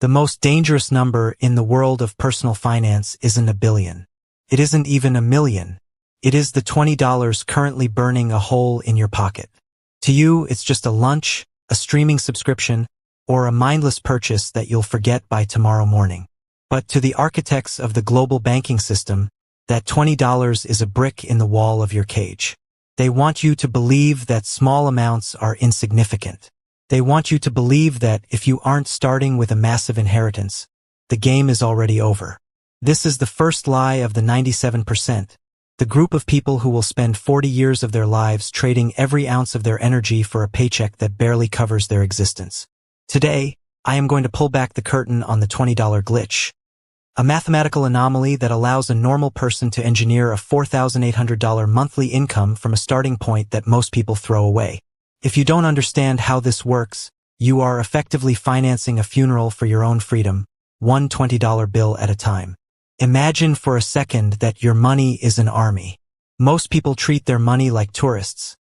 The most dangerous number in the world of personal finance isn't a billion. It isn't even a million. It is the $20 currently burning a hole in your pocket. To you, it's just a lunch, a streaming subscription, or a mindless purchase that you'll forget by tomorrow morning. But to the architects of the global banking system, that $20 is a brick in the wall of your cage. They want you to believe that small amounts are insignificant. They want you to believe that if you aren't starting with a massive inheritance, the game is already over. This is the first lie of the 97%, the group of people who will spend 40 years of their lives trading every ounce of their energy for a paycheck that barely covers their existence. Today, I am going to pull back the curtain on the $20 glitch, a mathematical anomaly that allows a normal person to engineer a $4,800 monthly income from a starting point that most people throw away. If you don't understand how this works, you are effectively financing a funeral for your own freedom, one $20 bill at a time. Imagine for a second that your money is an army. Most people treat their money like tourists.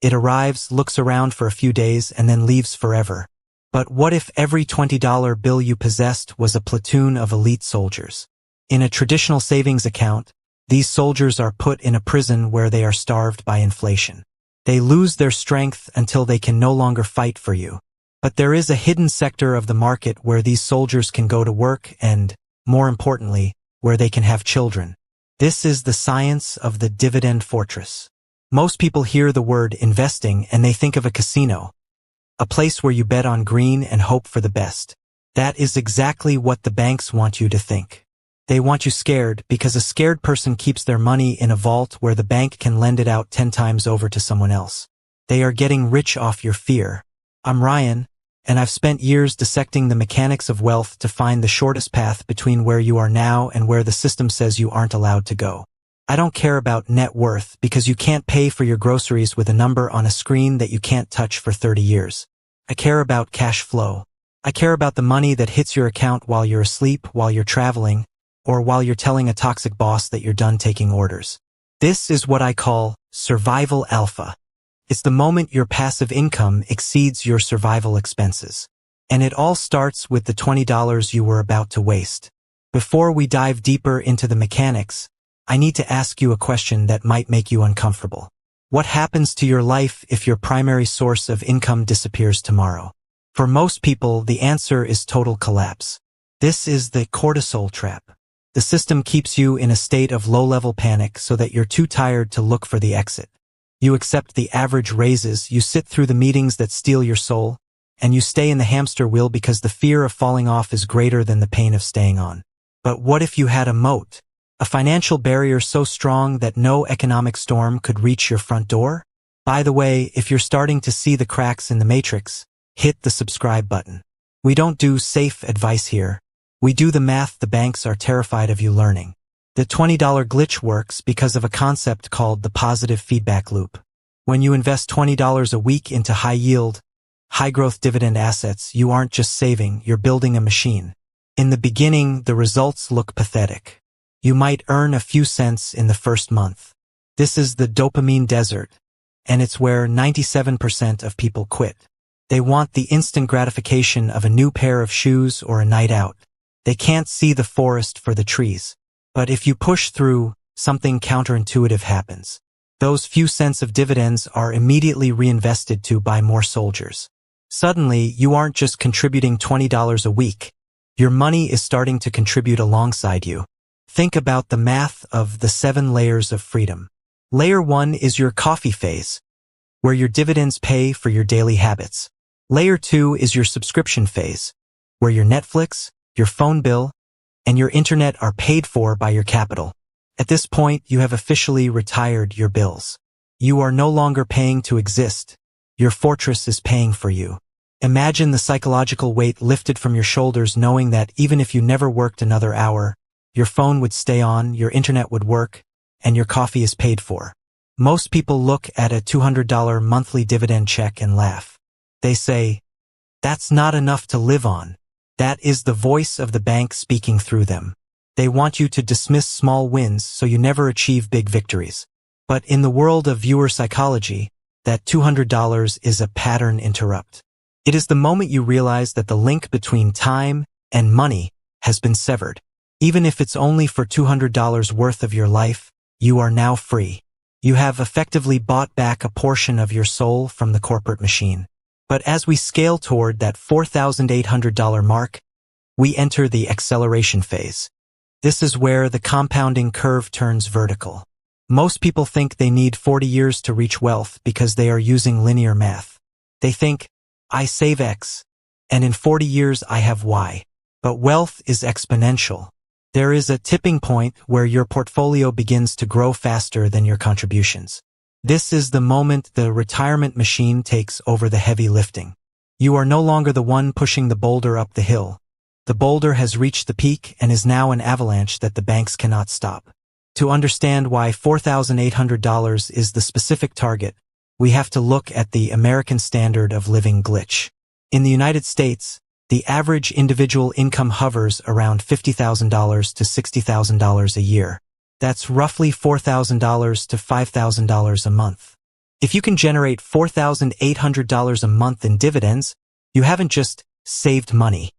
It arrives, looks around for a few days, and then leaves forever. But what if every $20 bill you possessed was a platoon of elite soldiers? In a traditional savings account, these soldiers are put in a prison where they are starved by inflation. They lose their strength until they can no longer fight for you. But there is a hidden sector of the market where these soldiers can go to work and, more importantly, where they can have children. This is the science of the dividend fortress. Most people hear the word investing and they think of a casino, a place where you bet on green and hope for the best. That is exactly what the banks want you to think. They want you scared because a scared person keeps their money in a vault where the bank can lend it out 10 times over to someone else. They are getting rich off your fear. I'm Ryan, and I've spent years dissecting the mechanics of wealth to find the shortest path between where you are now and where the system says you aren't allowed to go. I don't care about net worth because you can't pay for your groceries with a number on a screen that you can't touch for 30 years. I care about cash flow. I care about the money that hits your account while you're asleep, while you're traveling, or while you're telling a toxic boss that you're done taking orders. This is what I call survival alpha. It's the moment your passive income exceeds your survival expenses. And it all starts with the $20 you were about to waste. Before we dive deeper into the mechanics, I need to ask you a question that might make you uncomfortable. What happens to your life if your primary source of income disappears tomorrow? For most people, the answer is total collapse. This is the cortisol trap. The system keeps you in a state of low-level panic so that you're too tired to look for the exit. You accept the average raises, you sit through the meetings that steal your soul, and you stay in the hamster wheel because the fear of falling off is greater than the pain of staying on. But what if you had a moat? A financial barrier so strong that no economic storm could reach your front door? By the way, if you're starting to see the cracks in the matrix, hit the subscribe button. We don't do safe advice here. We do the math the banks are terrified of you learning. The $20 glitch works because of a concept called the positive feedback loop. When you invest $20 a week into high-yield, high-growth dividend assets, you aren't just saving, you're building a machine. In the beginning, the results look pathetic. You might earn a few cents in the first month. This is the dopamine desert, and it's where 97% of people quit. They want the instant gratification of a new pair of shoes or a night out. They can't see the forest for the trees. But if you push through, something counterintuitive happens. Those few cents of dividends are immediately reinvested to buy more soldiers. Suddenly, you aren't just contributing $20 a week. Your money is starting to contribute alongside you. Think about the math of the 7 layers of freedom. Layer 1 is your coffee phase, where your dividends pay for your daily habits. Layer 2 is your subscription phase, where your Netflix, your phone bill, and your internet are paid for by your capital. At this point, you have officially retired your bills. You are no longer paying to exist. Your fortress is paying for you. Imagine the psychological weight lifted from your shoulders knowing that even if you never worked another hour, your phone would stay on, your internet would work, and your coffee is paid for. Most people look at a $200 monthly dividend check and laugh. They say, "That's not enough to live on." That is the voice of the bank speaking through them. They want you to dismiss small wins so you never achieve big victories. But in the world of viewer psychology, that $200 is a pattern interrupt. It is the moment you realize that the link between time and money has been severed. Even if it's only for $200 worth of your life, you are now free. You have effectively bought back a portion of your soul from the corporate machine. But as we scale toward that $4,800 mark, we enter the acceleration phase. This is where the compounding curve turns vertical. Most people think they need 40 years to reach wealth because they are using linear math. They think, I save X, and in 40 years I have Y. But wealth is exponential. There is a tipping point where your portfolio begins to grow faster than your contributions. This is the moment the retirement machine takes over the heavy lifting. You are no longer the one pushing the boulder up the hill. The boulder has reached the peak and is now an avalanche that the banks cannot stop. To understand why $4,800 is the specific target, we have to look at the American standard of living glitch. In the United States, the average individual income hovers around $50,000 to $60,000 a year. That's roughly $4,000 to $5,000 a month. If you can generate $4,800 a month in dividends, you haven't just saved money.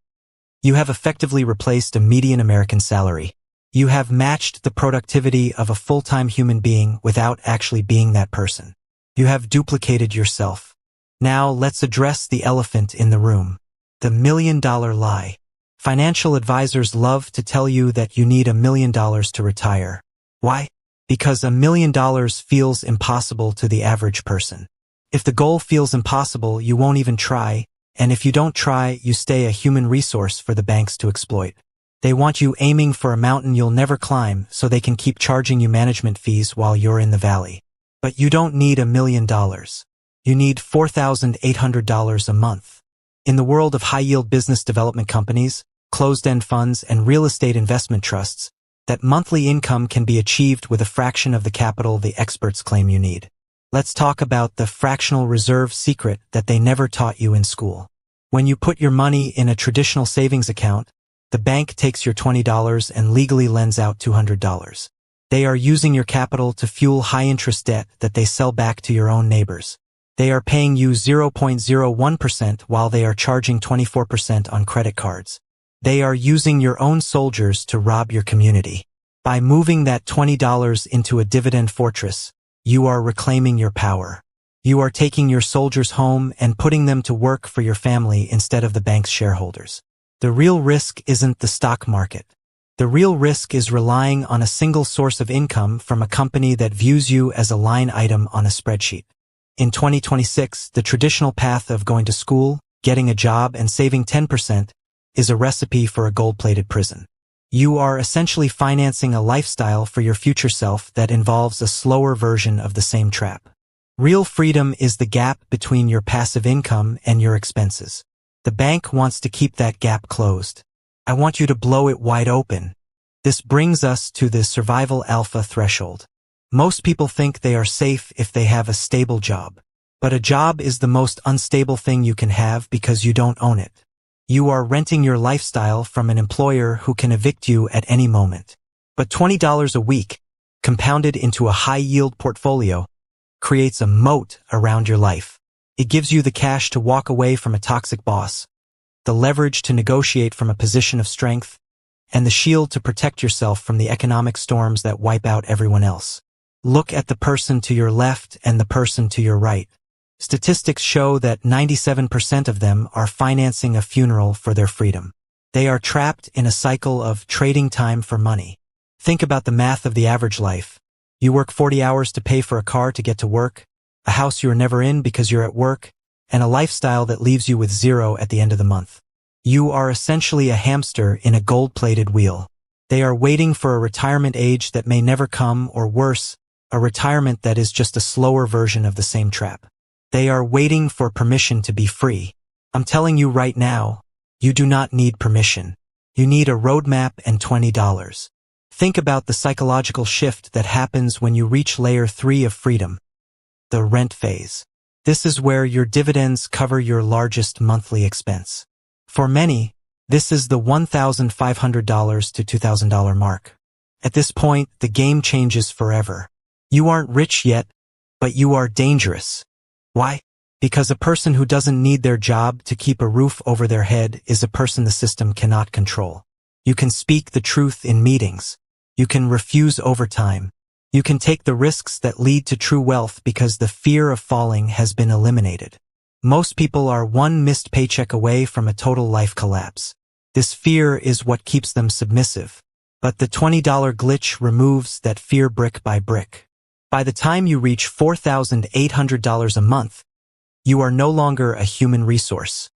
You have effectively replaced a median American salary. You have matched the productivity of a full-time human being without actually being that person. You have duplicated yourself. Now let's address the elephant in the room. The million-dollar lie. Financial advisors love to tell you that you need $1 million to retire. Why? Because $1 million feels impossible to the average person. If the goal feels impossible, you won't even try, and if you don't try, you stay a human resource for the banks to exploit. They want you aiming for a mountain you'll never climb so they can keep charging you management fees while you're in the valley. But you don't need $1 million. You need $4,800 a month. In the world of high-yield business development companies, closed-end funds, and real estate investment trusts, that monthly income can be achieved with a fraction of the capital the experts claim you need. Let's talk about the fractional reserve secret that they never taught you in school. When you put your money in a traditional savings account, the bank takes your $20 and legally lends out $200. They are using your capital to fuel high-interest debt that they sell back to your own neighbors. They are paying you 0.01% while they are charging 24% on credit cards. They are using your own soldiers to rob your community. By moving that $20 into a dividend fortress, you are reclaiming your power. You are taking your soldiers home and putting them to work for your family instead of the bank's shareholders. The real risk isn't the stock market. The real risk is relying on a single source of income from a company that views you as a line item on a spreadsheet. In 2026, the traditional path of going to school, getting a job, and saving 10% is a recipe for a gold-plated prison. You are essentially financing a lifestyle for your future self that involves a slower version of the same trap. Real freedom is the gap between your passive income and your expenses. The bank wants to keep that gap closed. I want you to blow it wide open. This brings us to the survival alpha threshold. Most people think they are safe if they have a stable job. But a job is the most unstable thing you can have because you don't own it. You are renting your lifestyle from an employer who can evict you at any moment. But $20 a week, compounded into a high-yield portfolio, creates a moat around your life. It gives you the cash to walk away from a toxic boss, the leverage to negotiate from a position of strength, and the shield to protect yourself from the economic storms that wipe out everyone else. Look at the person to your left and the person to your right. Statistics show that 97% of them are financing a funeral for their freedom. They are trapped in a cycle of trading time for money. Think about the math of the average life. You work 40 hours to pay for a car to get to work, a house you are never in because you're at work, and a lifestyle that leaves you with zero at the end of the month. You are essentially a hamster in a gold-plated wheel. They are waiting for a retirement age that may never come, or worse, a retirement that is just a slower version of the same trap. They are waiting for permission to be free. I'm telling you right now, you do not need permission. You need a roadmap and $20. Think about the psychological shift that happens when you reach layer 3 of freedom, the rent phase. This is where your dividends cover your largest monthly expense. For many, this is the $1,500 to $2,000 mark. At this point, the game changes forever. You aren't rich yet, but you are dangerous. Why? Because a person who doesn't need their job to keep a roof over their head is a person the system cannot control. You can speak the truth in meetings. You can refuse overtime. You can take the risks that lead to true wealth because the fear of falling has been eliminated. Most people are one missed paycheck away from a total life collapse. This fear is what keeps them submissive. But the $20 glitch removes that fear brick by brick. By the time you reach $4,800 a month, you are no longer a human resource.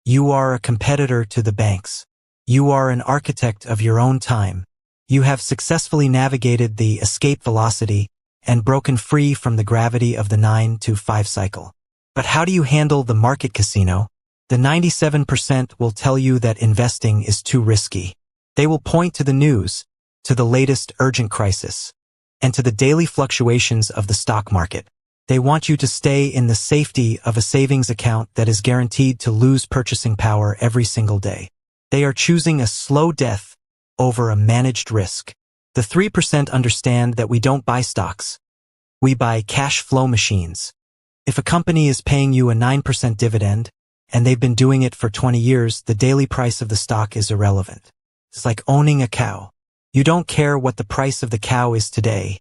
You are a competitor to the banks. You are an architect of your own time. You have successfully navigated the escape velocity and broken free from the gravity of the 9 to 5 cycle. But how do you handle the market casino? The 97% will tell you that investing is too risky. They will point to the news, to the latest urgent crisis, and to the daily fluctuations of the stock market. They want you to stay in the safety of a savings account that is guaranteed to lose purchasing power every single day. They are choosing a slow death over a managed risk. The 3% understand that we don't buy stocks. We buy cash flow machines. If a company is paying you a 9% dividend, and they've been doing it for 20 years, the daily price of the stock is irrelevant. It's like owning a cow. You don't care what the price of the cow is today.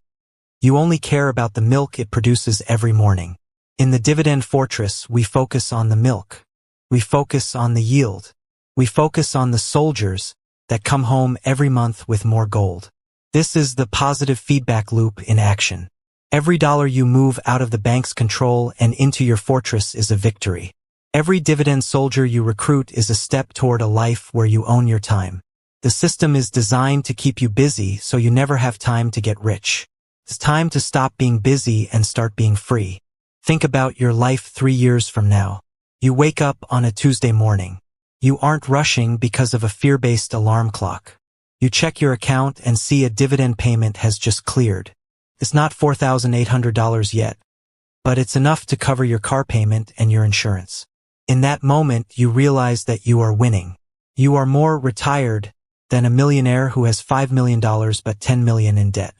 You only care about the milk it produces every morning. In the dividend fortress, we focus on the milk. We focus on the yield. We focus on the soldiers that come home every month with more gold. This is the positive feedback loop in action. Every dollar you move out of the bank's control and into your fortress is a victory. Every dividend soldier you recruit is a step toward a life where you own your time. The system is designed to keep you busy so you never have time to get rich. It's time to stop being busy and start being free. Think about your life 3 years from now. You wake up on a Tuesday morning. You aren't rushing because of a fear-based alarm clock. You check your account and see a dividend payment has just cleared. It's not $4,800 yet, but it's enough to cover your car payment and your insurance. In that moment, you realize that you are winning. You are more retired than a millionaire who has $5 million but $10 million in debt.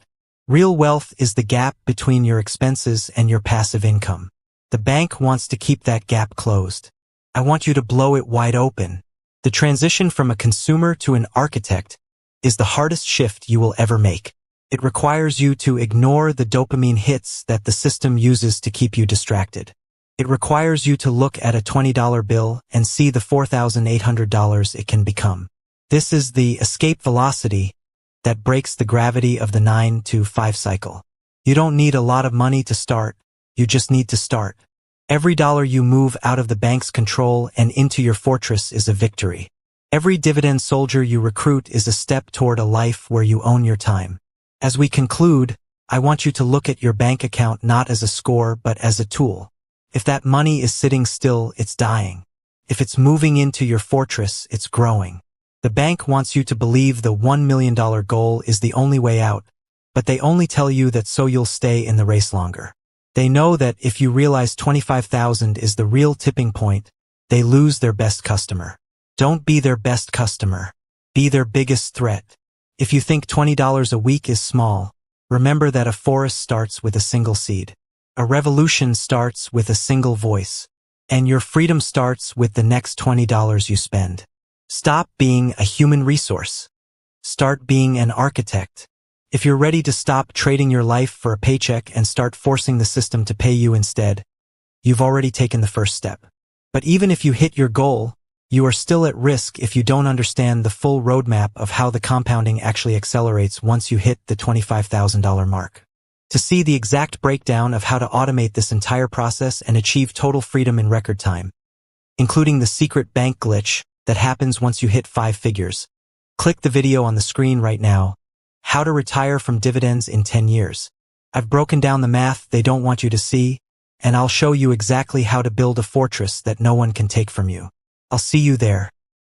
Real wealth is the gap between your expenses and your passive income. The bank wants to keep that gap closed. I want you to blow it wide open. The transition from a consumer to an architect is the hardest shift you will ever make. It requires you to ignore the dopamine hits that the system uses to keep you distracted. It requires you to look at a $20 bill and see the $4,800 it can become. This is the escape velocity that breaks the gravity of the 9 to 5 cycle. You don't need a lot of money to start. You just need to start. Every dollar you move out of the bank's control and into your fortress is a victory. Every dividend soldier you recruit is a step toward a life where you own your time. As we conclude, I want you to look at your bank account not as a score but as a tool. If that money is sitting still, it's dying. If it's moving into your fortress, it's growing. The bank wants you to believe the $1 million goal is the only way out, but they only tell you that so you'll stay in the race longer. They know that if you realize 25,000 is the real tipping point, they lose their best customer. Don't be their best customer. Be their biggest threat. If you think $20 a week is small, remember that a forest starts with a single seed. A revolution starts with a single voice. And your freedom starts with the next $20 you spend. Stop being a human resource. Start being an architect. If you're ready to stop trading your life for a paycheck and start forcing the system to pay you instead, you've already taken the first step. But even if you hit your goal, you are still at risk if you don't understand the full roadmap of how the compounding actually accelerates once you hit the $25,000 mark. To see the exact breakdown of how to automate this entire process and achieve total freedom in record time, including the secret bank glitch that happens once you hit 5 figures, click the video on the screen right now, How to Retire from Dividends in 10 Years. I've broken down the math they don't want you to see, and I'll show you exactly how to build a fortress that no one can take from you. I'll see you there.